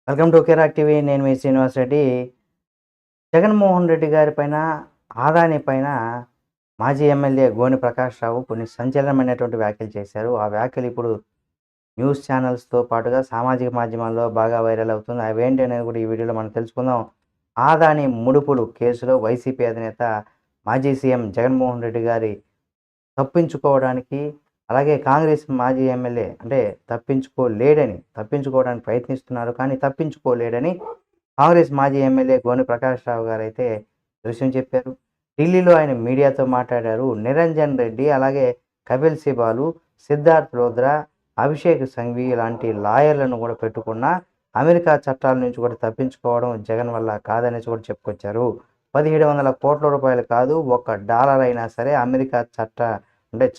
Welcome to Kirik TV. నేను మీ శ్రీనివాస్ రెడ్డి. జగన్మోహన్ రెడ్డి గారి పైన, ఆదాని పైన మాజీ ఎమ్మెల్యే గోని ప్రకాష్ రావు కొన్ని సంచలనమైనటువంటి వ్యాఖ్యలు చేశారు. ఆ వ్యాఖ్యలు ఇప్పుడు న్యూస్ ఛానల్స్‌తో పాటుగా సామాజిక మాధ్యమాల్లో బాగా వైరల్ అవుతుంది. అవేంటి అనేది కూడా ఈ వీడియోలో మనం తెలుసుకుందాం. ఆదాని ముడుపులు కేసులో వైసీపీ అధినేత మాజీ సీఎం జగన్మోహన్ రెడ్డి గారి తప్పించుకోవడానికి, అలాగే కాంగ్రెస్ మాజీ ఎమ్మెల్యే అంటే తప్పించుకోవడానికి ప్రయత్నిస్తున్నారు. కానీ తప్పించుకోలేడని కాంగ్రెస్ మాజీ ఎమ్మెల్యే గోని ప్రకాష్ రావు గారైతే దృశ్యం చెప్పారు. ఢిల్లీలో ఆయన మీడియాతో మాట్లాడారు. నిరంజన్ రెడ్డి, అలాగే కపిల్ సిబాలు, సిద్ధార్థ్ లోద్రా, అభిషేక్ సంఘవి లాంటి లాయర్లను కూడా పెట్టుకున్న అమెరికా చట్టాల నుంచి కూడా తప్పించుకోవడం జగన్ వల్ల కాదనేసి కూడా చెప్పుకొచ్చారు. 1700 కోట్ల రూపాయలు కాదు, $1 అయినా సరే అమెరికా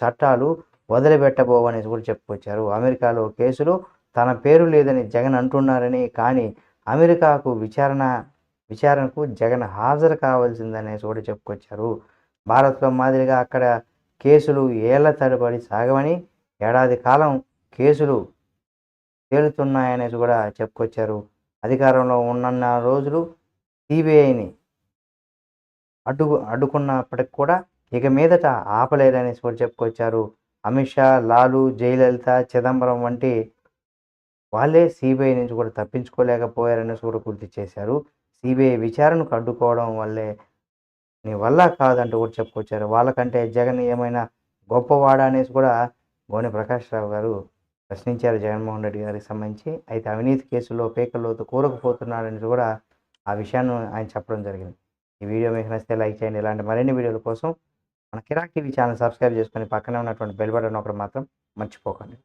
చట్టాలు వదిలిపెట్టబోవనేసి కూడా చెప్పుకొచ్చారు. అమెరికాలో కేసులు తన పేరు లేదని జగన్ అంటున్నారని, కానీ అమెరికాకు విచారణకు జగన్ హాజరు కావాల్సిందనేసి కూడా చెప్పుకొచ్చారు. భారత్లో మాదిరిగా అక్కడ కేసులు ఏళ్ల తరబడి సాగవని, ఏడాది కాలం కేసులు తేలుతున్నాయనేసి కూడా చెప్పుకొచ్చారు. అధికారంలో ఉన్నన్న రోజులు సిబిఐని అడ్డుకున్నప్పటికి కూడా ఇక మీదట ఆపలేరనేసి కూడా చెప్పుకొచ్చారు. అమిత్ షా, లాలు, జయలలిత, చిదంబరం వంటి వాళ్ళే సిబిఐ నుంచి కూడా తప్పించుకోలేకపోయారనేసి కూడా గుర్తు చేశారు. సిబిఐ విచారణకు అడ్డుకోవడం నీ వల్ల కాదంటూ కూడా చెప్పుకొచ్చారు. వాళ్ళకంటే జగన్ ఏమైనా గొప్పవాడా అనేసి కూడా గోని ప్రకాష్ రావు గారు ప్రశ్నించారు జగన్మోహన్ రెడ్డి గారికి సంబంధించి. అయితే అవినీతి కేసుల్లో పేకల్లోతు కూరుకుపోతున్నారనేసి కూడా ఆ విషయాన్ని ఆయన చెప్పడం జరిగింది. ఈ వీడియో మీకు నచ్చితే లైక్ చేయండి. ఇలాంటి మరిన్ని వీడియోల కోసం మన కిరాక్ టీవీ ఛానల్ సబ్స్క్రైబ్ చేసుకొని పక్కనే ఉన్నటువంటి బెల్ బటన్ ఒకటి మాత్రం మర్చిపోకండి.